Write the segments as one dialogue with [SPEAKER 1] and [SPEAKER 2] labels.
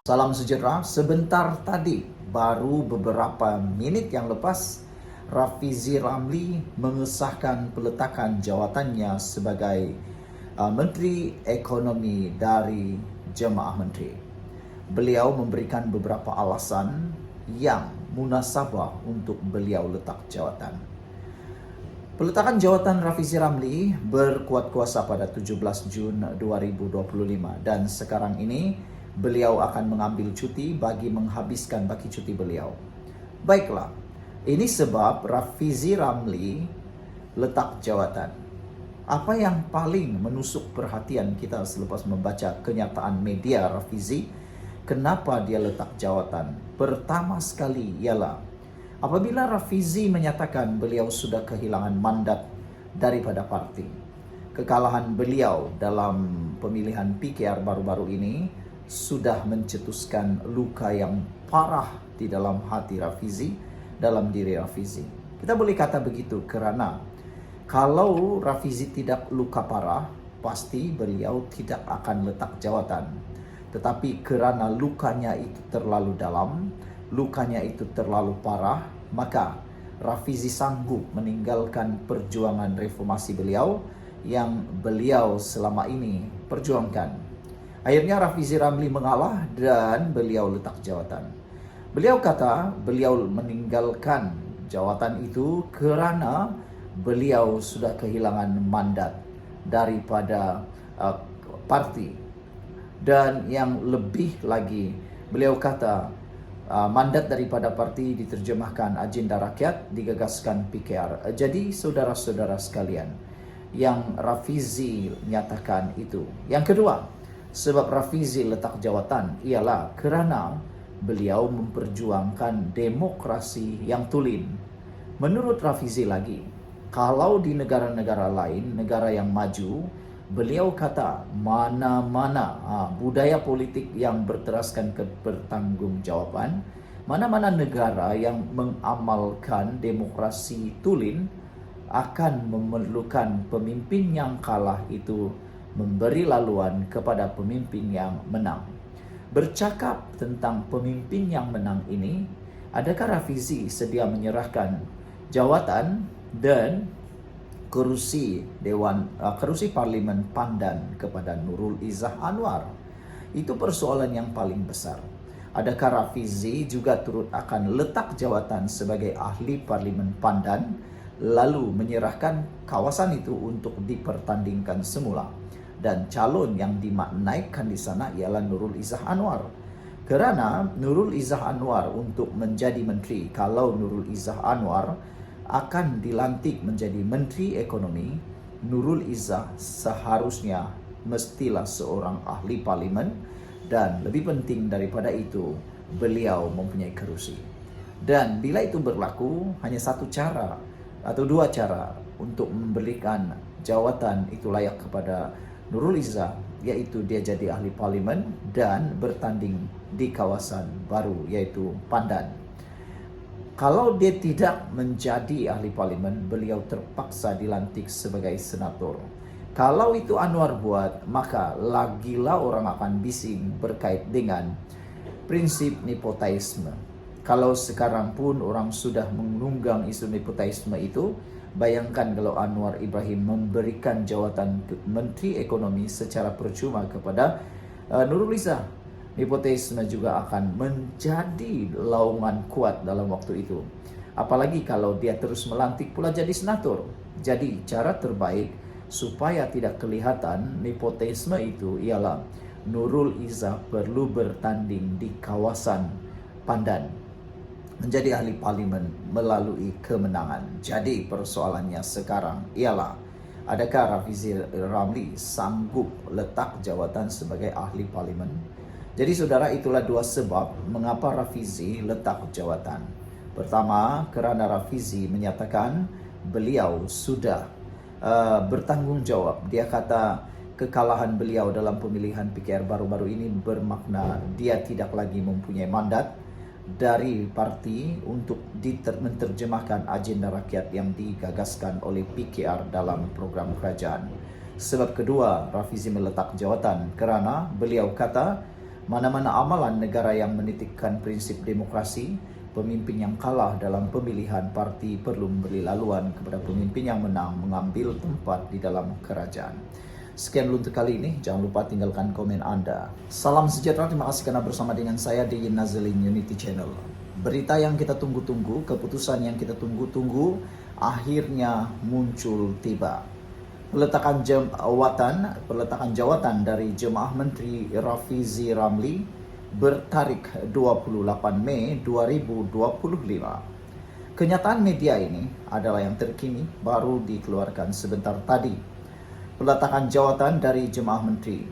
[SPEAKER 1] Salam sejahtera. Sebentar tadi, baru beberapa menit yang lepas, Rafizi Ramli mengesahkan peletakan jawatannya sebagai Menteri Ekonomi dari Jemaah Menteri. Beliau memberikan beberapa alasan yang munasabah untuk beliau letak jawatan. Peletakan jawatan Rafizi Ramli berkuat kuasa pada 17 Jun 2025 dan sekarang ini beliau akan mengambil cuti bagi menghabiskan baki cuti beliau. Baiklah, ini sebab Rafizi Ramli letak jawatan. Apa yang paling menusuk perhatian kita selepas membaca kenyataan media Rafizi, kenapa dia letak jawatan? Pertama sekali ialah apabila Rafizi menyatakan beliau sudah kehilangan mandat daripada parti. Kekalahan beliau dalam pemilihan PKR baru-baru ini sudah mencetuskan luka yang parah di dalam hati Rafizi, dalam diri Rafizi. Kita boleh kata begitu kerana kalau Rafizi tidak luka parah, pasti beliau tidak akan letak jawatan. Tetapi kerana lukanya itu terlalu dalam, lukanya itu terlalu parah, maka Rafizi sanggup meninggalkan perjuangan reformasi beliau yang beliau selama ini perjuangkan. Akhirnya Rafizi Ramli mengalah dan beliau letak jawatan. Beliau kata beliau meninggalkan jawatan itu kerana beliau sudah kehilangan mandat daripada parti. Dan yang lebih lagi, beliau kata mandat daripada parti diterjemahkan agenda rakyat, digagaskan PKR. Jadi saudara-saudara sekalian, yang Rafizi nyatakan itu. Yang kedua, sebab Rafizi letak jawatan ialah kerana beliau memperjuangkan demokrasi yang tulen. Menurut Rafizi lagi, kalau di negara-negara lain, negara yang maju, beliau kata mana-mana budaya politik yang berteraskan kebertanggungjawaban, mana-mana negara yang mengamalkan demokrasi tulen akan memerlukan pemimpin yang kalah itu memberi laluan kepada pemimpin yang menang. Bercakap tentang pemimpin yang menang ini, adakah Rafizi sedia menyerahkan jawatan dan kerusi Parlimen Pandan kepada Nurul Izzah Anwar? Itu persoalan yang paling besar. Adakah Rafizi juga turut akan letak jawatan sebagai ahli Parlimen Pandan lalu menyerahkan kawasan itu untuk dipertandingkan semula? Dan calon yang dimaknakan di sana ialah Nurul Izzah Anwar. Kerana Nurul Izzah Anwar untuk menjadi menteri, kalau Nurul Izzah Anwar akan dilantik menjadi Menteri Ekonomi, Nurul Izzah seharusnya mestilah seorang ahli parlimen dan lebih penting daripada itu, beliau mempunyai kerusi. Dan bila itu berlaku, hanya satu cara atau dua cara untuk memberikan jawatan itu layak kepada Nurul Izzah, yaitu dia jadi ahli parlimen dan bertanding di kawasan baru yaitu Pandan. Kalau dia tidak menjadi ahli parlimen, beliau terpaksa dilantik sebagai senator. Kalau itu Anwar buat, maka lagilah orang akan bising berkait dengan prinsip nepotisme. Kalau sekarang pun orang sudah menunggang isu nepotisme itu, bayangkan kalau Anwar Ibrahim memberikan jawatan Menteri Ekonomi secara percuma kepada Nurul Izzah. Nepotisme juga akan menjadi laungan kuat dalam waktu itu. Apalagi kalau dia terus melantik pula jadi senator. Jadi cara terbaik supaya tidak kelihatan nepotisme itu ialah Nurul Izzah perlu bertanding di kawasan Pandan menjadi ahli parlimen melalui kemenangan. Jadi persoalannya sekarang ialah adakah Rafizi Ramli sanggup letak jawatan sebagai ahli parlimen? Jadi saudara, itulah dua sebab mengapa Rafizi letak jawatan. Pertama, kerana Rafizi menyatakan beliau sudah bertanggungjawab. Dia kata kekalahan beliau dalam pemilihan PKR baru-baru ini bermakna dia tidak lagi mempunyai mandat dari parti untuk menerjemahkan agenda rakyat yang digagaskan oleh PKR dalam program kerajaan. Sebab kedua, Rafizi meletak jawatan kerana beliau kata Mana-mana amalan negara yang menitikkan prinsip demokrasi, pemimpin yang kalah dalam pemilihan parti perlu memberi laluan kepada pemimpin yang menang mengambil tempat di dalam kerajaan. Sekian dulu untuk kali ini, jangan lupa tinggalkan komen Anda. Salam sejahtera, terima kasih karena bersama dengan saya di Nazalin Unity Channel. Berita yang kita tunggu-tunggu, keputusan yang kita tunggu-tunggu, akhirnya muncul tiba. Peletakan jawatan dari Jemaah Menteri Rafizi Ramli bertarik 28 Mei 2025. Kenyataan media ini adalah yang terkini baru dikeluarkan sebentar tadi. Peletakan jawatan dari Jemaah Menteri.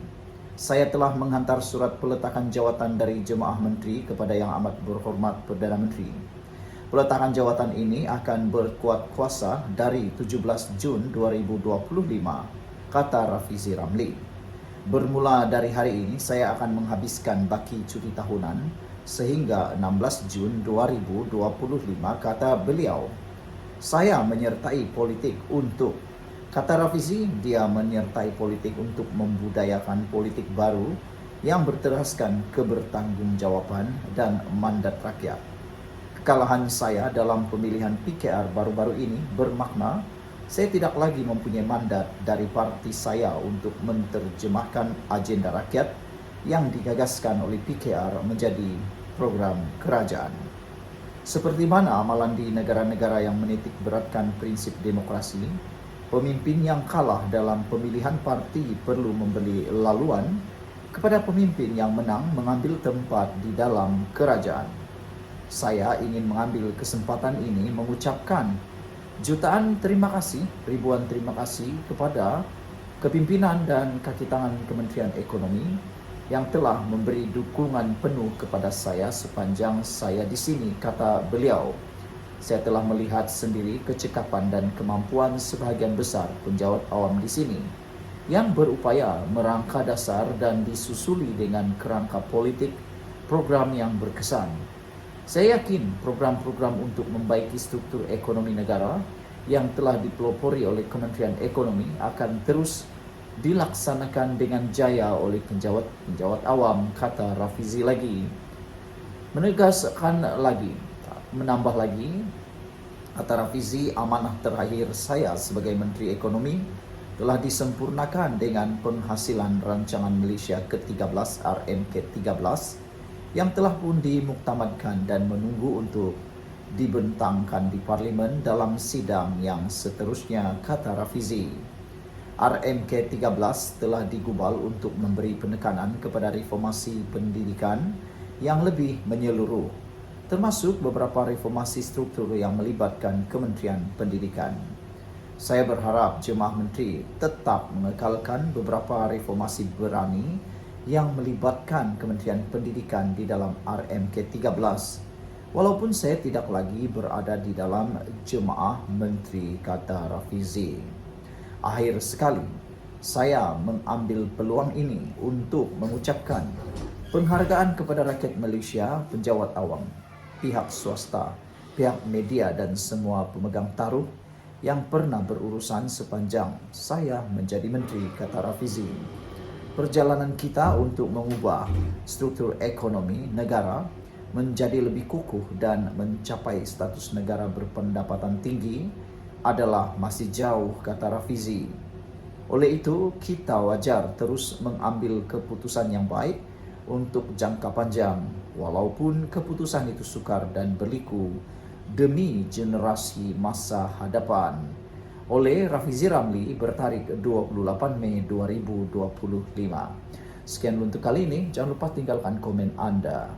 [SPEAKER 1] Saya telah menghantar surat peletakan jawatan dari Jemaah Menteri kepada Yang Amat Berhormat Perdana Menteri. Peletakan jawatan ini akan berkuat kuasa dari 17 Jun 2025, kata Rafizi Ramli. Bermula dari hari ini, saya akan menghabiskan baki cuti tahunan sehingga 16 Jun 2025, kata beliau. Saya menyertai politik untuk, kata Rafizi, dia menyertai politik untuk membudayakan politik baru yang berteraskan kebertanggungjawaban dan mandat rakyat. Kekalahan saya dalam pemilihan PKR baru-baru ini bermakna saya tidak lagi mempunyai mandat dari parti saya untuk menerjemahkan agenda rakyat yang digagaskan oleh PKR menjadi program kerajaan. Seperti mana amalan di negara-negara yang menitik beratkan prinsip demokrasi, pemimpin yang kalah dalam pemilihan parti perlu memberi laluan kepada pemimpin yang menang mengambil tempat di dalam kerajaan. Saya ingin mengambil kesempatan ini mengucapkan jutaan terima kasih, ribuan terima kasih kepada kepimpinan dan kaki tangan Kementerian Ekonomi yang telah memberi dukungan penuh kepada saya sepanjang saya di sini, kata beliau. Saya telah melihat sendiri kecekapan dan kemampuan sebahagian besar penjawat awam di sini yang berupaya merangka dasar dan disusuli dengan kerangka politik program yang berkesan. Saya yakin program-program untuk membaiki struktur ekonomi negara yang telah dipelopori oleh Kementerian Ekonomi akan terus dilaksanakan dengan jaya oleh penjawat awam, kata Rafizi lagi. Menambah lagi, kata Rafizi, amanah terakhir saya sebagai Menteri Ekonomi telah disempurnakan dengan penghasilan rancangan Malaysia ke-13 RMK13 yang telah pun dimuktamadkan dan menunggu untuk dibentangkan di Parlimen dalam sidang yang seterusnya, kata Rafizi. RMK13 telah digubal untuk memberi penekanan kepada reformasi pendidikan yang lebih menyeluruh, termasuk beberapa reformasi struktur yang melibatkan Kementerian Pendidikan. Saya berharap Jemaah Menteri tetap mengekalkan beberapa reformasi berani yang melibatkan Kementerian Pendidikan di dalam RMK13, walaupun saya tidak lagi berada di dalam Jemaah Menteri, kata Rafizi. Akhir sekali, saya mengambil peluang ini untuk mengucapkan penghargaan kepada rakyat Malaysia, penjawat awam, pihak swasta, pihak media dan semua pemegang taruh yang pernah berurusan sepanjang saya menjadi menteri, kata Rafizi. Perjalanan kita untuk mengubah struktur ekonomi negara menjadi lebih kukuh dan mencapai status negara berpendapatan tinggi adalah masih jauh, kata Rafizi. Oleh itu, kita wajar terus mengambil keputusan yang baik untuk jangka panjang, walaupun keputusan itu sukar dan berliku demi generasi masa hadapan. Oleh Rafizi Ramli bertarik 28 Mei 2025. Sekian untuk kali ini, jangan lupa tinggalkan komen Anda.